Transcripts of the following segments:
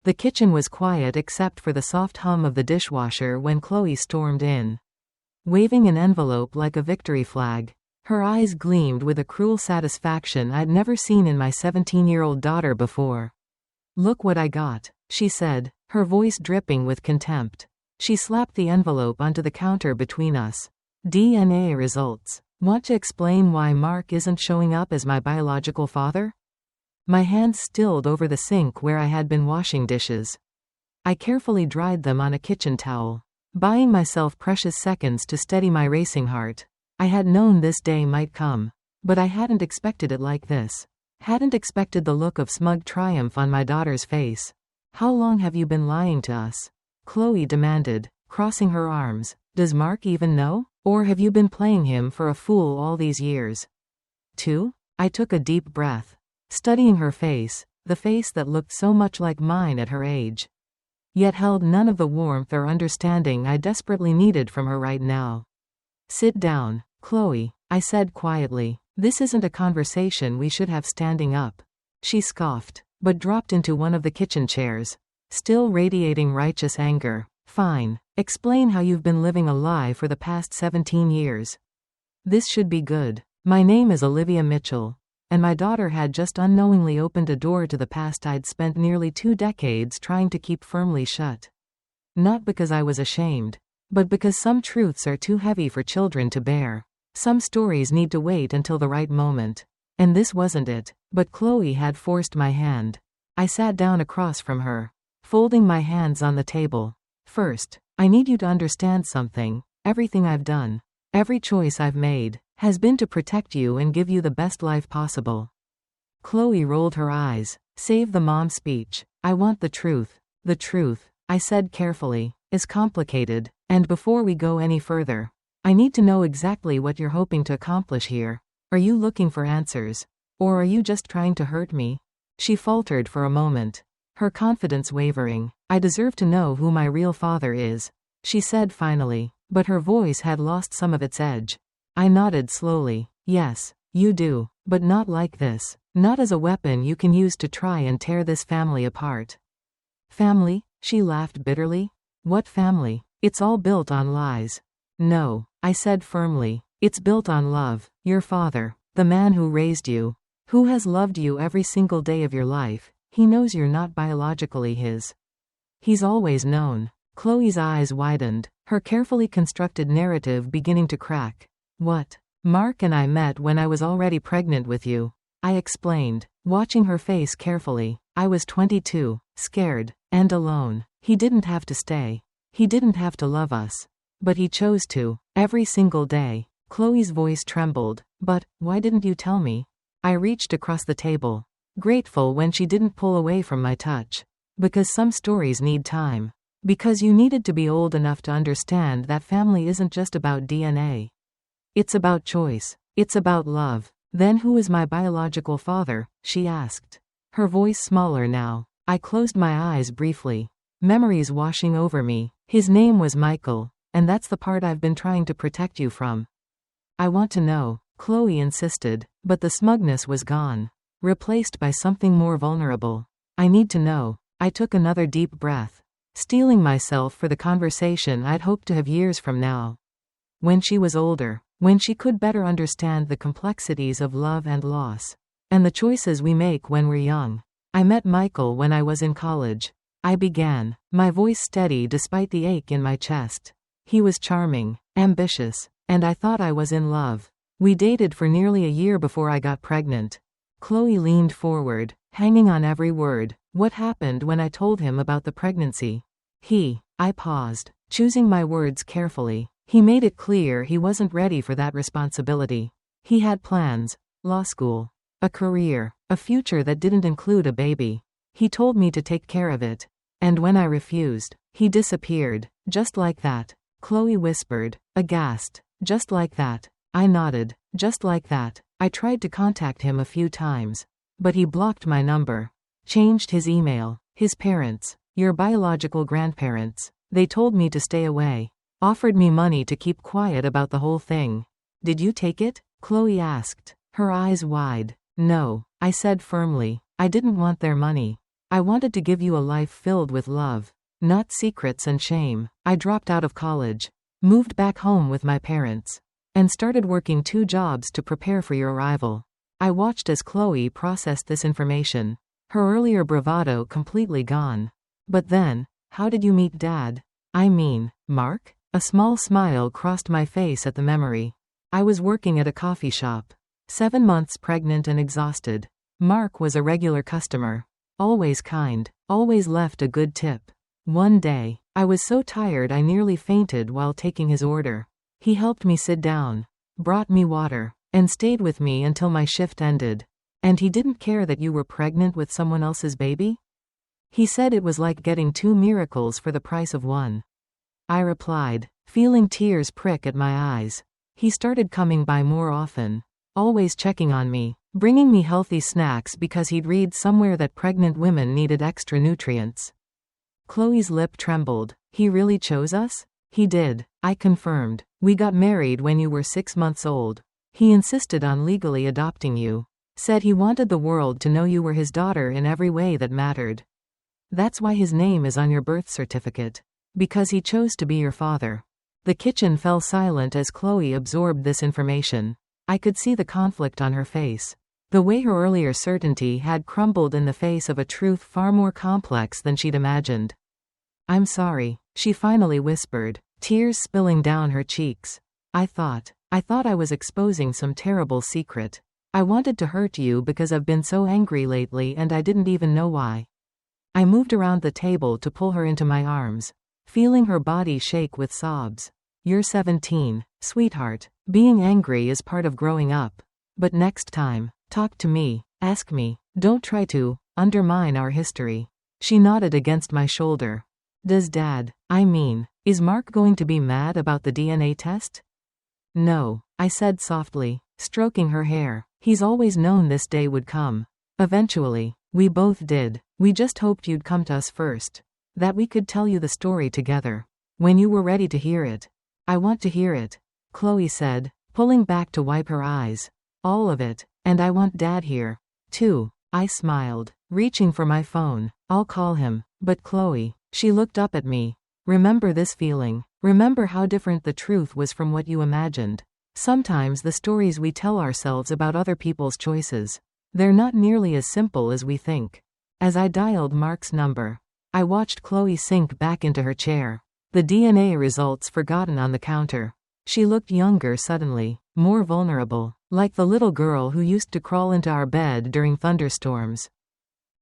The kitchen was quiet except for the soft hum of the dishwasher when Chloe stormed in, waving an envelope like a victory flag. Her eyes gleamed with a cruel satisfaction I'd never seen in my 17-year-old daughter before. "Look what I got," she said, her voice dripping with contempt. She slapped the envelope onto the counter between us. "DNA results. Want to explain why Mark isn't showing up as my biological father?" My hands stilled over the sink where I had been washing dishes. I carefully dried them on a kitchen towel, buying myself precious seconds to steady my racing heart. I had known this day might come, but I hadn't expected it like this. Hadn't expected the look of smug triumph on my daughter's face. "How long have you been lying to us?" Chloe demanded, crossing her arms. "Does Mark even know? Or have you been playing him for a fool all these years?" "Too?" I took a deep breath, studying her face, the face that looked so much like mine at her age, yet held none of the warmth or understanding I desperately needed from her right now. "Sit down, Chloe," I said quietly. "This isn't a conversation we should have standing up." She scoffed, but dropped into one of the kitchen chairs, still radiating righteous anger. "Fine. Explain how you've been living a lie for the past 17 years. This should be good. My name is Olivia Mitchell, and my daughter had just unknowingly opened a door to the past I'd spent nearly 2 decades trying to keep firmly shut. Not because I was ashamed, but because some truths are too heavy for children to bear. Some stories need to wait until the right moment. And this wasn't it, but Chloe had forced my hand. I sat down across from her, folding my hands on the table. "First, I need you to understand something. Everything I've done, every choice I've made, has been to protect you and give you the best life possible." Chloe rolled her eyes. "Save the mom speech. I want the truth." "The truth," I said carefully, "is complicated, and before we go any further, I need to know exactly what you're hoping to accomplish here. Are you looking for answers? Or are you just trying to hurt me?" She faltered for a moment, her confidence wavering. "I deserve to know who my real father is," she said finally, but her voice had lost some of its edge. I nodded slowly. "Yes, you do, but not like this. Not as a weapon you can use to try and tear this family apart." "Family?" She laughed bitterly. "What family? It's all built on lies." "No," I said firmly. "It's built on love. Your father, the man who raised you, who has loved you every single day of your life, he knows you're not biologically his. He's always known." Chloe's eyes widened, her carefully constructed narrative beginning to crack. "What? Mark and I met when I was already pregnant with you," I explained, watching her face carefully. "I was 22, scared, and alone. He didn't have to stay. He didn't have to love us. But he chose to, every single day." Chloe's voice trembled. "But, why didn't you tell me?" I reached across the table, grateful when she didn't pull away from my touch. "Because some stories need time. Because you needed to be old enough to understand that family isn't just about DNA. It's about choice. It's about love." "Then who is my biological father?" she asked, her voice smaller now. I closed my eyes briefly, memories washing over me. "His name was Michael, and that's the part I've been trying to protect you from." "I want to know," Chloe insisted, but the smugness was gone, replaced by something more vulnerable. "I need to know." I took another deep breath, steeling myself for the conversation I'd hoped to have years from now. When she was older, when she could better understand the complexities of love and loss, and the choices we make when we're young. "I met Michael when I was in college," I began, my voice steady despite the ache in my chest. "He was charming, ambitious, and I thought I was in love. We dated for nearly a year before I got pregnant." Chloe leaned forward, hanging on every word. "What happened when I told him about the pregnancy?" I paused, choosing my words carefully. "He made it clear he wasn't ready for that responsibility. He had plans, law school, a career, a future that didn't include a baby. He told me to take care of it. And when I refused, he disappeared, just like that." Chloe whispered, aghast. "Just like that." I nodded. "Just like that. I tried to contact him a few times, but he blocked my number. Changed his email. His parents, your biological grandparents, they told me to stay away. Offered me money to keep quiet about the whole thing." "Did you take it?" Chloe asked, her eyes wide. "No," I said firmly. "I didn't want their money. I wanted to give you a life filled with love, not secrets and shame. I dropped out of college, moved back home with my parents, and started working 2 jobs to prepare for your arrival. I watched as Chloe processed this information, her earlier bravado completely gone. But then, how did you meet Dad? I mean, Mark? A small smile crossed my face at the memory. I was working at a coffee shop, 7 months pregnant and exhausted. Mark was a regular customer, always kind, always left a good tip. One day, I was so tired I nearly fainted while taking his order. He helped me sit down, brought me water, and stayed with me until my shift ended. And he didn't care that you were pregnant with someone else's baby? He said it was like getting 2 miracles for the price of one. I replied, feeling tears prick at my eyes. He started coming by more often, always checking on me, bringing me healthy snacks because he'd read somewhere that pregnant women needed extra nutrients. Chloe's lip trembled. He really chose us? He did, I confirmed. We got married when you were 6 months old. He insisted on legally adopting you. Said he wanted the world to know you were his daughter in every way that mattered. That's why his name is on your birth certificate. Because he chose to be your father. The kitchen fell silent as Chloe absorbed this information. I could see the conflict on her face. The way her earlier certainty had crumbled in the face of a truth far more complex than she'd imagined. I'm sorry, she finally whispered, tears spilling down her cheeks. I thought I was exposing some terrible secret. I wanted to hurt you because I've been so angry lately and I didn't even know why. I moved around the table to pull her into my arms, feeling her body shake with sobs. You're 17, sweetheart. Being angry is part of growing up. But next time, talk to me, ask me, don't try to undermine our history. She nodded against my shoulder. Is Mark going to be mad about the DNA test? No, I said softly, stroking her hair. He's always known this day would come. Eventually, we both did. We just hoped you'd come to us first. That we could tell you the story together. When you were ready to hear it. I want to hear it, Chloe said, pulling back to wipe her eyes. All of it, and I want Dad here, too. I smiled, reaching for my phone. I'll call him. But Chloe, she looked up at me. Remember this feeling. Remember how different the truth was from what you imagined. Sometimes the stories we tell ourselves about other people's choices, they're not nearly as simple as we think. As I dialed Mark's number, I watched Chloe sink back into her chair. The DNA results forgotten on the counter. She looked younger suddenly, more vulnerable, like the little girl who used to crawl into our bed during thunderstorms.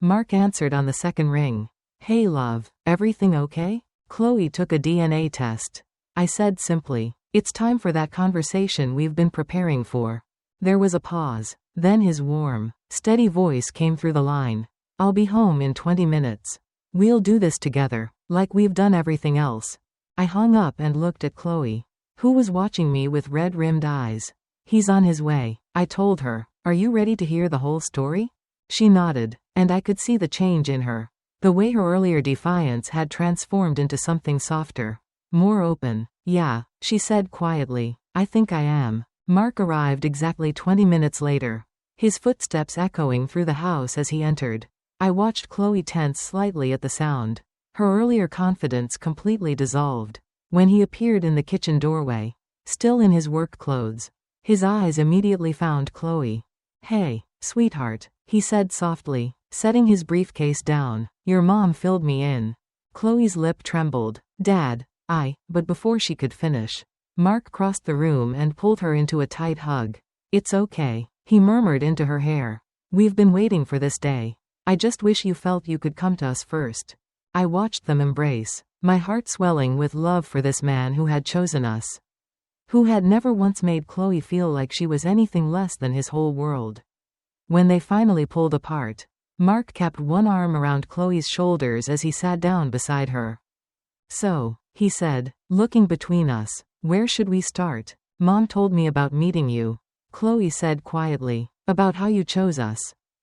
Mark answered on the second ring. Hey love, everything okay? Chloe took a DNA test. I said simply, it's time for that conversation we've been preparing for. There was a pause. Then his warm, steady voice came through the line. I'll be home in 20 minutes. We'll do this together, like we've done everything else. I hung up and looked at Chloe, who was watching me with red-rimmed eyes. He's on his way, I told her. Are you ready to hear the whole story? She nodded, and I could see the change in her. The way her earlier defiance had transformed into something softer, more open. Yeah, she said quietly. I think I am. Mark arrived exactly 20 minutes later, his footsteps echoing through the house as he entered. I watched Chloe tense slightly at the sound. Her earlier confidence completely dissolved. When he appeared in the kitchen doorway, still in his work clothes, his eyes immediately found Chloe. Hey, sweetheart, he said softly, setting his briefcase down. Your mom filled me in. Chloe's lip trembled. Dad, but before she could finish, Mark crossed the room and pulled her into a tight hug. It's okay, he murmured into her hair. We've been waiting for this day. I just wish you felt you could come to us first. I watched them embrace, my heart swelling with love for this man who had chosen us. Who had never once made Chloe feel like she was anything less than his whole world. When they finally pulled apart, Mark kept one arm around Chloe's shoulders as he sat down beside her. So, he said, looking between us, where should we start? Mom told me about meeting you. Chloe said quietly, about how you chose us.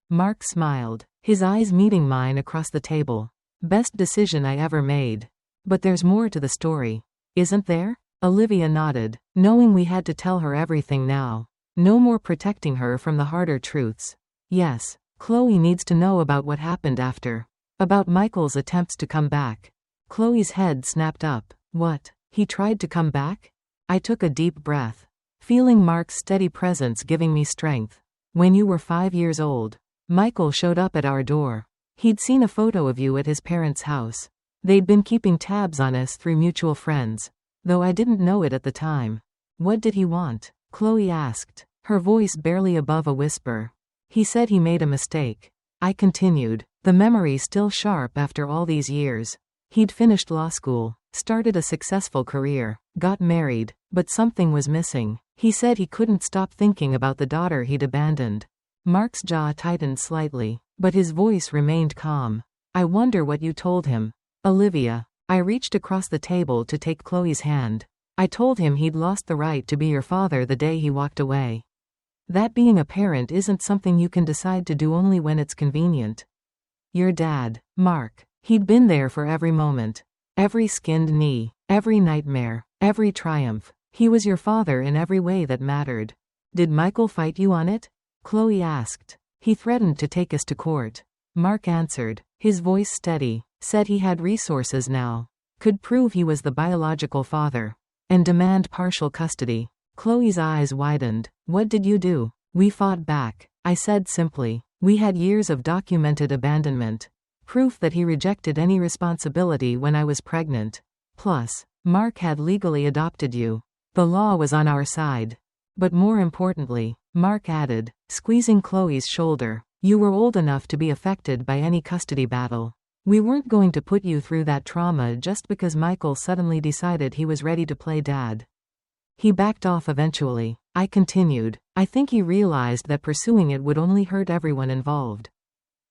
Mark smiled, his eyes meeting mine across the table. Best decision I ever made. But there's more to the story, isn't there? Olivia nodded, knowing we had to tell her everything now. No more protecting her from the harder truths. Yes, Chloe needs to know about what happened after. About Michael's attempts to come back. Chloe's head snapped up. What? He tried to come back? I took a deep breath, feeling Mark's steady presence giving me strength. When you were 5 years old, Michael showed up at our door. He'd seen a photo of you at his parents' house. They'd been keeping tabs on us through mutual friends, though I didn't know it at the time. What did he want? Chloe asked, her voice barely above a whisper. He said he made a mistake. I continued, the memory still sharp after all these years. He'd finished law school, started a successful career, got married, but something was missing. He said he couldn't stop thinking about the daughter he'd abandoned. Mark's jaw tightened slightly, but his voice remained calm. I wonder what you told him. Olivia. I reached across the table to take Chloe's hand. I told him he'd lost the right to be your father the day he walked away. That being a parent isn't something you can decide to do only when it's convenient. Your dad, Mark. He'd been there for every moment. Every skinned knee, every nightmare, every triumph. He was your father in every way that mattered. Did Michael fight you on it? Chloe asked. He threatened to take us to court. Mark answered, his voice steady, said he had resources now, could prove he was the biological father, and demand partial custody. Chloe's eyes widened. What did you do? We fought back. I said simply. We had years of documented abandonment. Proof that he rejected any responsibility when I was pregnant. Plus, Mark had legally adopted you. The law was on our side. But more importantly, Mark added, squeezing Chloe's shoulder, you were old enough to be affected by any custody battle. We weren't going to put you through that trauma just because Michael suddenly decided he was ready to play dad. He backed off eventually. I continued. I think he realized that pursuing it would only hurt everyone involved.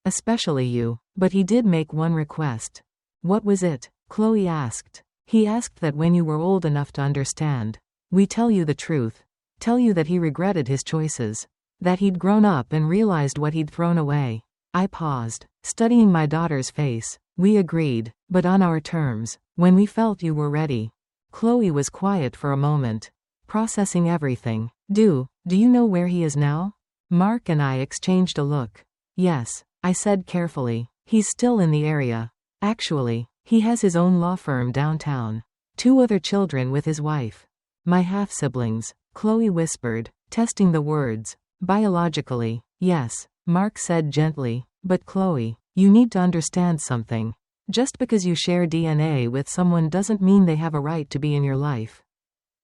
Especially you. But he did make one request. What was it? Chloe asked. He asked that when you were old enough to understand, we tell you the truth. Tell you that he regretted his choices. That he'd grown up and realized what he'd thrown away. I paused, studying my daughter's face. We agreed, but on our terms, when we felt you were ready. Chloe was quiet for a moment, processing everything. Do you know where he is now? Mark and I exchanged a look. Yes, I said carefully. He's still in the area. Actually, he has his own law firm downtown. 2 other children with his wife. My half-siblings, Chloe whispered, testing the words. Biologically, yes, Mark said gently. But Chloe, you need to understand something. Just because you share DNA with someone doesn't mean they have a right to be in your life.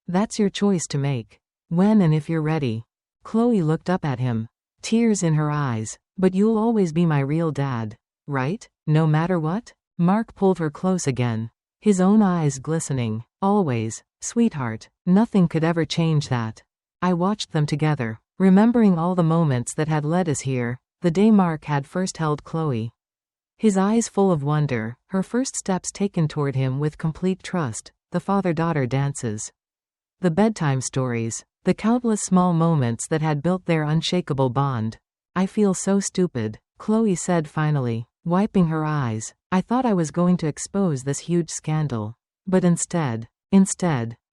That's your choice to make. When and if you're ready. Chloe looked up at him, tears in her eyes. But you'll always be my real dad, right? No matter what? Mark pulled her close again, his own eyes glistening. Always, sweetheart, nothing could ever change that. I watched them together, remembering all the moments that had led us here, the day Mark had first held Chloe. His eyes full of wonder, her first steps taken toward him with complete trust, the father-daughter dances. The bedtime stories, the countless small moments that had built their unshakable bond. I feel so stupid, Chloe said finally, wiping her eyes. I thought I was going to expose this huge scandal. But instead,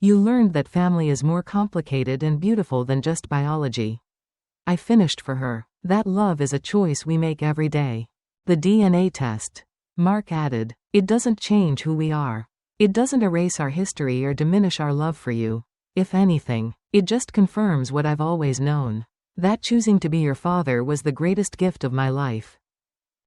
you learned that family is more complicated and beautiful than just biology. I finished for her. That love is a choice we make every day. The DNA test. Mark added. It doesn't change who we are. It doesn't erase our history or diminish our love for you. If anything, it just confirms what I've always known. That choosing to be your father was the greatest gift of my life.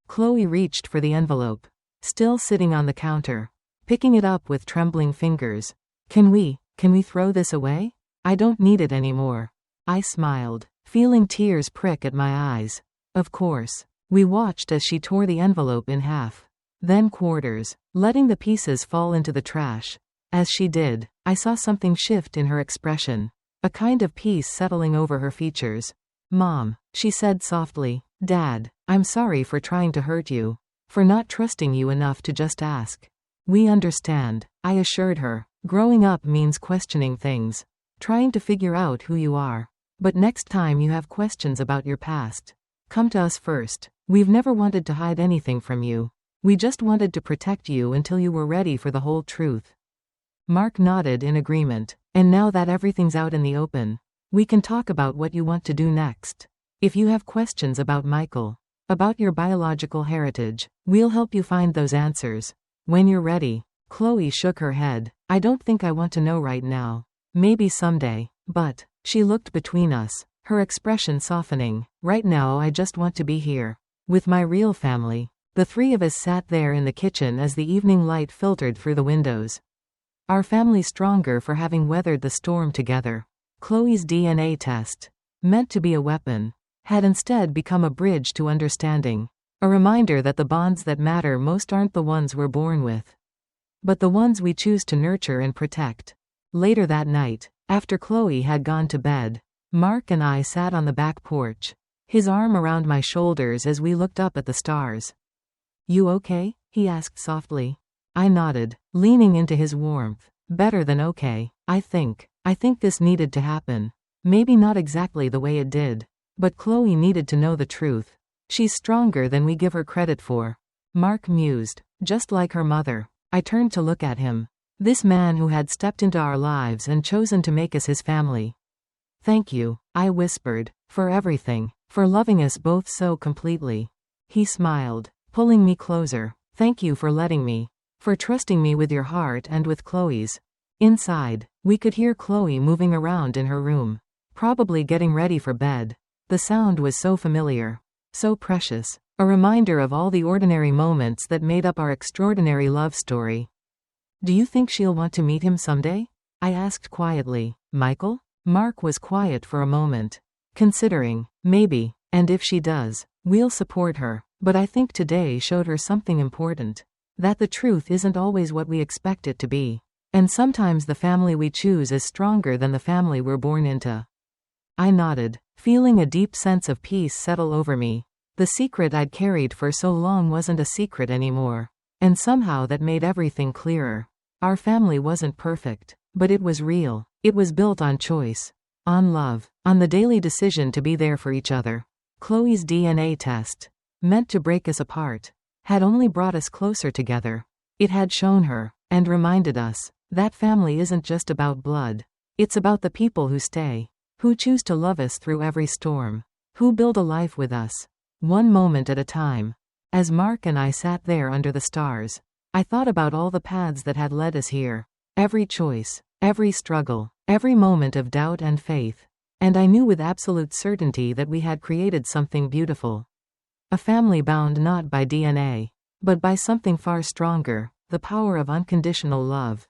Chloe reached for the envelope, still sitting on the counter, picking it up with trembling fingers. Can we throw this away? I don't need it anymore. I smiled, feeling tears prick at my eyes. Of course. We watched as she tore the envelope in half, then quarters, letting the pieces fall into the trash. As she did, I saw something shift in her expression, a kind of peace settling over her features. Mom, she said softly. Dad, I'm sorry for trying to hurt you, for not trusting you enough to just ask. We understand, I assured her. Growing up means questioning things, trying to figure out who you are. But next time you have questions about your past, come to us first. We've never wanted to hide anything from you. We just wanted to protect you until you were ready for the whole truth. Mark nodded in agreement. And now that everything's out in the open, we can talk about what you want to do next. If you have questions about Michael. About your biological heritage. We'll help you find those answers. When you're ready. Chloe shook her head. I don't think I want to know right now. Maybe someday. But. She looked between us, her expression softening. Right now I just want to be here. With my real family. The three of us sat there in the kitchen as the evening light filtered through the windows. Our family stronger for having weathered the storm together. Chloe's DNA test, meant to be a weapon, had instead become a bridge to understanding. A reminder that the bonds that matter most aren't the ones we're born with, but the ones we choose to nurture and protect. Later that night, after Chloe had gone to bed, Mark and I sat on the back porch, his arm around my shoulders as we looked up at the stars. You okay? He asked softly. I nodded, leaning into his warmth. Better than okay, I think. I think this needed to happen. Maybe not exactly the way it did. But Chloe needed to know the truth. She's stronger than we give her credit for. Mark mused. Just like her mother. I turned to look at him. This man who had stepped into our lives and chosen to make us his family. Thank you, I whispered, for everything, for loving us both so completely. He smiled, pulling me closer. Thank you for letting me. For trusting me with your heart and with Chloe's. Inside, we could hear Chloe moving around in her room, probably getting ready for bed. The sound was so familiar, so precious, a reminder of all the ordinary moments that made up our extraordinary love story. Do you think she'll want to meet him someday? I asked quietly. Michael? Mark was quiet for a moment, considering. Maybe, and if she does, we'll support her. But I think today showed her something important. That the truth isn't always what we expect it to be. And sometimes the family we choose is stronger than the family we're born into. I nodded, feeling a deep sense of peace settle over me. The secret I'd carried for so long wasn't a secret anymore. And somehow that made everything clearer. Our family wasn't perfect, but it was real. It was built on choice, on love, on the daily decision to be there for each other. Chloe's DNA test, meant to break us apart, had only brought us closer together. It had shown her, and reminded us, that family isn't just about blood. It's about the people who stay, who choose to love us through every storm, who build a life with us, one moment at a time. As Mark and I sat there under the stars, I thought about all the paths that had led us here. Every choice, every struggle, every moment of doubt and faith. And I knew with absolute certainty that we had created something beautiful. A family bound not by DNA, but by something far stronger, the power of unconditional love.